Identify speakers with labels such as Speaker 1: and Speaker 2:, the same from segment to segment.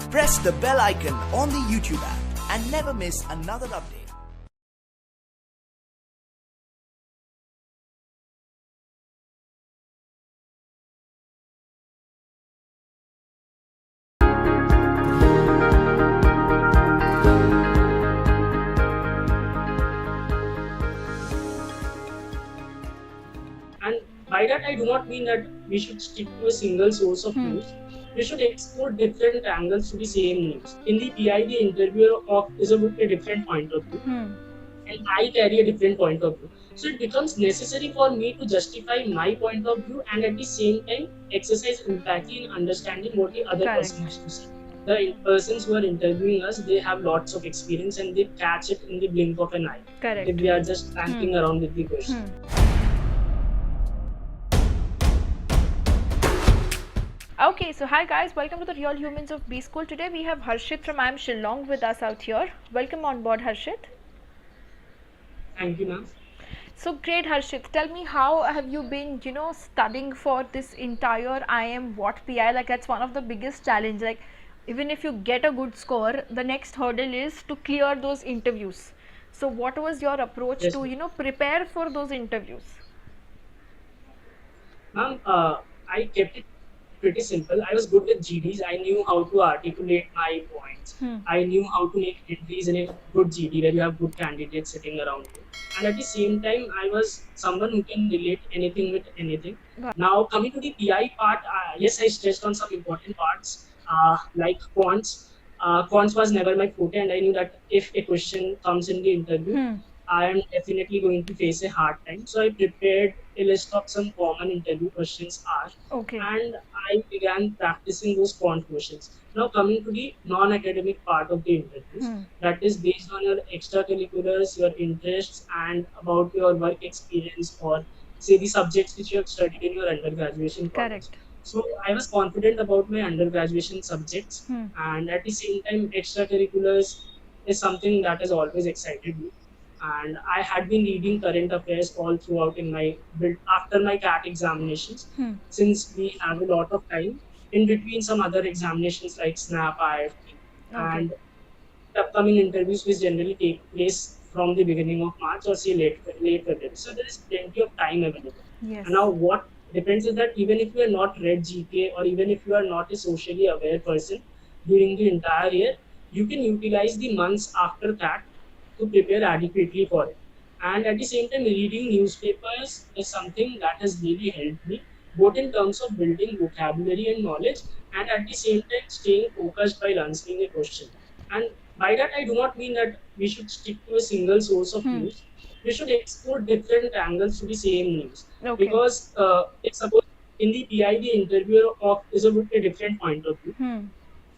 Speaker 1: Press the bell icon on the YouTube app and never miss another update.
Speaker 2: And by that, I do not mean that we should stick to a single source of news. We should explore different angles to the same news. In the PI, the interviewer is with a different point of view, and I carry a different point of view. So it becomes necessary for me to justify my point of view and at the same time exercise empathy in understanding what the other person has to say. The persons who are interviewing us, they have lots of experience and they catch it in the blink of an eye.
Speaker 3: Correct.
Speaker 2: If we are just ranking around with the question.
Speaker 3: Okay, so hi guys, welcome to the Real Humans of B School. Today we have Harshit from IIM Shillong with us out here. Welcome on board, Harshit.
Speaker 2: Thank you, ma'am.
Speaker 3: So great, Harshit. Tell me, how have you been, studying for this entire IIM What PI? Like, that's one of the biggest challenge. Like, even if you get a good score, the next hurdle is to clear those interviews. So what was your approach
Speaker 2: Yes,
Speaker 3: to, prepare for those interviews?
Speaker 2: ma'am, I kept it pretty simple. I was good with GDs. I knew how to articulate my points. I knew how to make entries in a good GD where you have good candidates sitting around you. And at the same time, I was someone who can relate anything with anything. Now, coming to the PI part, yes, I stressed on some important parts like quants. Quants was never my forte, and I knew that if a question comes in the interview, I am definitely going to face a hard time. So I prepared a list of some common interview questions asked,
Speaker 3: Okay.
Speaker 2: and I began practicing those quant questions. Now coming to the non-academic part of the interviews, that is based on your extracurriculars, your interests, and about your work experience or say the subjects which you have studied in your undergraduation college.
Speaker 3: Correct.
Speaker 2: So I was confident about my undergraduation subjects, and at the same time, extracurriculars is something that has always excited me. And I had been reading current affairs all throughout in my after my CAT examinations, since we have a lot of time in between some other examinations like SNAP, IFT,
Speaker 3: Okay.
Speaker 2: and the upcoming interviews which generally take place from the beginning of March or say late February. So there is plenty of time available.
Speaker 3: Yes.
Speaker 2: And now what depends is that even if you are not read GK or even if you are not a socially aware person during the entire year, you can utilize the months after that to prepare adequately for it. And at the same time, reading newspapers is something that has really helped me, both in terms of building vocabulary and knowledge, and at the same time staying focused while answering a question. And by that, I do not mean that we should stick to a single source of news. We should explore different angles to the same news.
Speaker 3: Okay.
Speaker 2: Because if suppose in the PI, the interviewer is with a different point of view,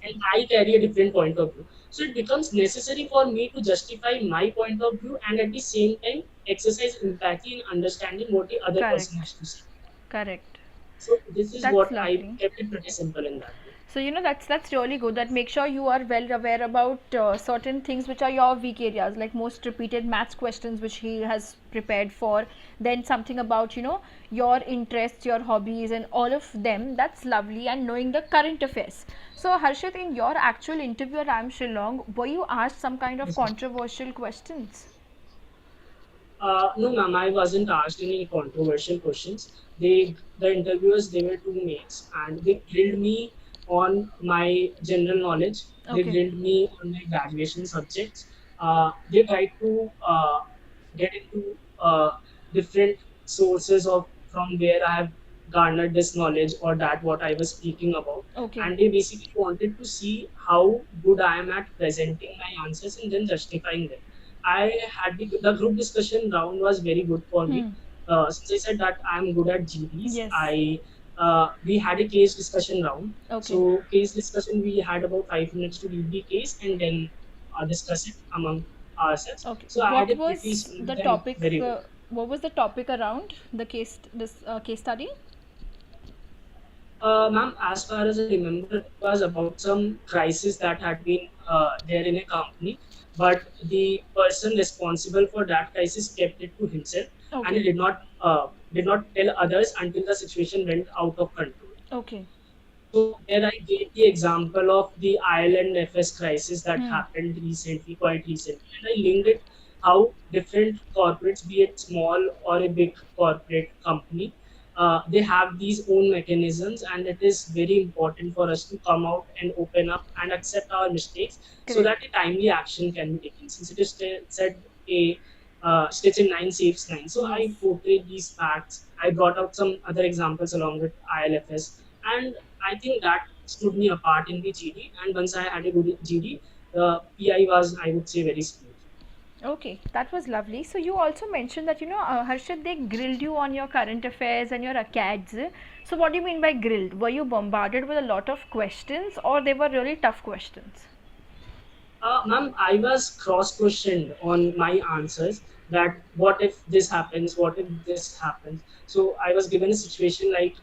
Speaker 2: and I carry a different point of view. So it becomes necessary for me to justify my point of view and at the same time exercise empathy in understanding what the other
Speaker 3: Correct.
Speaker 2: person has to say.
Speaker 3: Correct.
Speaker 2: So this is
Speaker 3: That's
Speaker 2: what
Speaker 3: lovely.
Speaker 2: I kept it pretty simple in that way.
Speaker 3: So that's really good. That make sure you are well aware about certain things which are your weak areas, like most repeated maths questions which he has prepared for. Then something about your interests, your hobbies, and all of them. That's lovely. And knowing the current affairs. So Harshit, in your actual interview at IIM Shillong, were you asked some kind of
Speaker 2: Yes, ma'am.
Speaker 3: controversial questions?
Speaker 2: No, ma'am, I wasn't asked any controversial questions. The interviewers, they were two mates, and they grilled me on my general knowledge. They
Speaker 3: Okay.
Speaker 2: grilled me on my graduation subjects. They tried to get into different sources of from where I have garnered this knowledge or that what I was speaking about.
Speaker 3: Okay.
Speaker 2: And they basically wanted to see how good I am at presenting my answers and then justifying them. I had the group discussion round was very good for me. Since I said that I'm good at GDs,
Speaker 3: Yes.
Speaker 2: we had a case discussion round.
Speaker 3: Okay.
Speaker 2: So case discussion, we had about 5 minutes to read the case and then discuss it among ourselves.
Speaker 3: Okay.
Speaker 2: So I had
Speaker 3: What
Speaker 2: a pretty
Speaker 3: was
Speaker 2: smooth
Speaker 3: the
Speaker 2: and
Speaker 3: topic?
Speaker 2: very good.
Speaker 3: What was the topic around the case study?
Speaker 2: Ma'am, as far as I remember, it was about some crisis that had been there in a company, but the person responsible for that crisis kept it to himself, and he
Speaker 3: Okay.
Speaker 2: did not tell others until the situation went out of control.
Speaker 3: Okay.
Speaker 2: So there I gave the example of the Ireland FS crisis that
Speaker 3: Hmm.
Speaker 2: happened recently, quite recently, and I linked it how different corporates, be it small or a big corporate company, they have these own mechanisms, and it is very important for us to come out and open up and accept our mistakes so
Speaker 3: Great.
Speaker 2: that a timely action can be taken. Since it is said a stitch in nine saves nine. So
Speaker 3: Yes.
Speaker 2: I portrayed these facts. I brought out some other examples along with ILFS, and I think that stood me apart in the GD. And once I had a good GD, the PI was, I would say, very smooth.
Speaker 3: Okay, that was lovely. So you also mentioned that Harshit, they grilled you on your current affairs and your acads. So what do you mean by grilled? Were you bombarded with a lot of questions, or they were really tough questions?
Speaker 2: Ma'am, I was cross-questioned on my answers that what if this happens, what if this happens. So I was given a situation like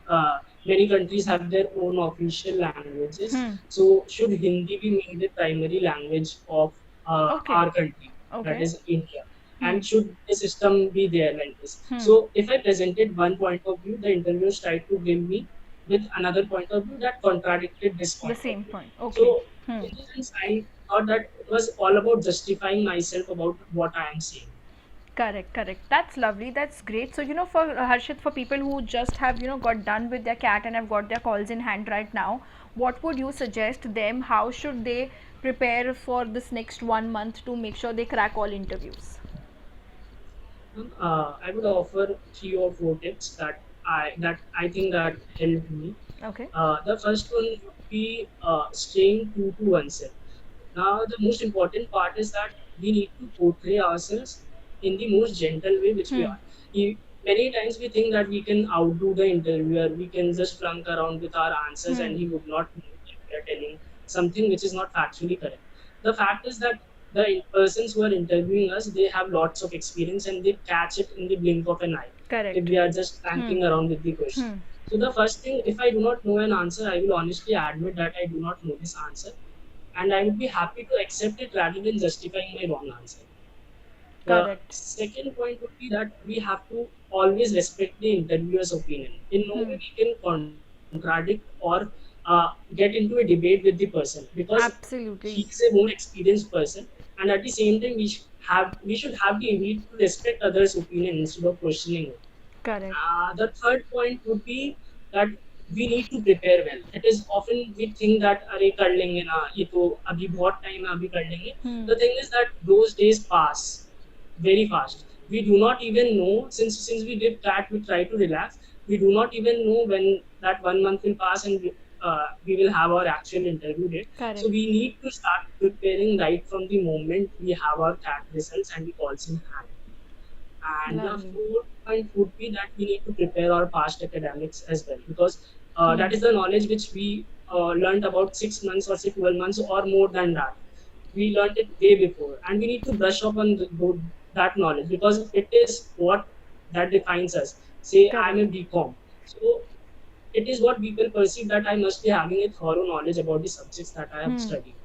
Speaker 2: many countries have their own official languages.
Speaker 3: Hmm.
Speaker 2: So should Hindi be made the primary language of
Speaker 3: Okay.
Speaker 2: our country, that
Speaker 3: Okay.
Speaker 2: is India?
Speaker 3: Hmm.
Speaker 2: And should the system be there like this?
Speaker 3: Hmm.
Speaker 2: So if I presented one point of view, the interviewers tried to give me with another point of view that contradicted this
Speaker 3: The
Speaker 2: point of
Speaker 3: same
Speaker 2: view.
Speaker 3: point. Okay.
Speaker 2: So
Speaker 3: Hmm.
Speaker 2: in this sense, I thought that it was all about justifying myself about what I am saying.
Speaker 3: Correct, correct. That's lovely. That's great. So, for Harshit, for people who just have, got done with their cat and have got their calls in hand right now, what would you suggest them? How should they prepare for this next 1 month to make sure they crack all interviews?
Speaker 2: I would offer 3 or 4 tips that I think that helped me.
Speaker 3: Okay.
Speaker 2: The first one would be staying true to oneself. Now, the most important part is that we need to portray ourselves in the most gentle way which we
Speaker 3: Hmm.
Speaker 2: are. Many times we think that we can outdo the interviewer, we can just flunk around with our answers
Speaker 3: Hmm.
Speaker 2: and he would not know that we are telling something which is not factually correct. The fact is that the persons who are interviewing us, they have lots of experience and they catch it in the blink of an eye if
Speaker 3: Correct.
Speaker 2: we are just
Speaker 3: Hmm.
Speaker 2: flanking around with the question.
Speaker 3: Hmm.
Speaker 2: So the first thing, if I do not know an answer, I will honestly admit that I do not know this answer, and I would be happy to accept it rather than justifying my wrong answer. The
Speaker 3: Correct.
Speaker 2: second point would be that we have to always respect the interviewer's opinion. In no
Speaker 3: Hmm.
Speaker 2: way we can contradict or get into a debate with the person because he
Speaker 3: Absolutely.
Speaker 2: is a more experienced person, and at the same time we should have the ability to respect others' opinion instead of questioning it.
Speaker 3: Correct.
Speaker 2: The third point would be that we need to prepare well. It is often we think that अरे कर लेंगे ना ये तो अभी बहुत time है अभी कर लेंगे.
Speaker 3: Hmm.
Speaker 2: The thing is that those days pass very fast. We do not even know since we did that we try to relax. We do not even know when that 1 month will pass and we will have our actual interview date. So
Speaker 3: Correct.
Speaker 2: we need to start preparing right from the moment we have our CAT results and the calls in hand. And the
Speaker 3: Lovely.
Speaker 2: fourth point would be that we need to prepare our past academics as well because
Speaker 3: Hmm.
Speaker 2: that is the knowledge which we learned about 6 months or say 12 months or more than that. We learned it way before, and we need to brush up on that knowledge because it is what that defines us. Say I'm
Speaker 3: Correct.
Speaker 2: a BCom, so it is what people perceive that I must be having a thorough knowledge about the subjects that I have
Speaker 3: Hmm.
Speaker 2: studied.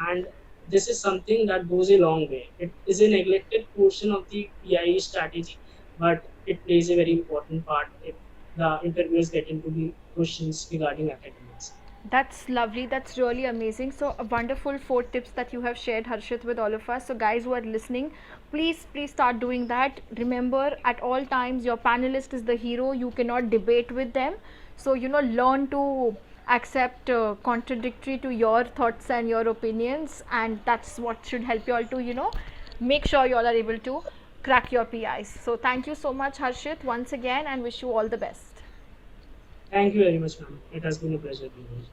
Speaker 2: And this is something that goes a long way. It is a neglected portion of the PIE strategy, but it plays a very important part if the interviewers get into the questions regarding academics.
Speaker 3: That's lovely. That's really amazing. So, a wonderful 4 tips that you have shared, Harshit, with all of us. So, guys who are listening, please start doing that. Remember, at all times, your panelist is the hero. You cannot debate with them. So, learn to accept contradictory to your thoughts and your opinions, and that's what should help you all to, make sure you all are able to crack your PIs. So, thank you so much, Harshit, once again, and wish you all the best.
Speaker 2: Thank you very much, ma'am. It has been a pleasure being here.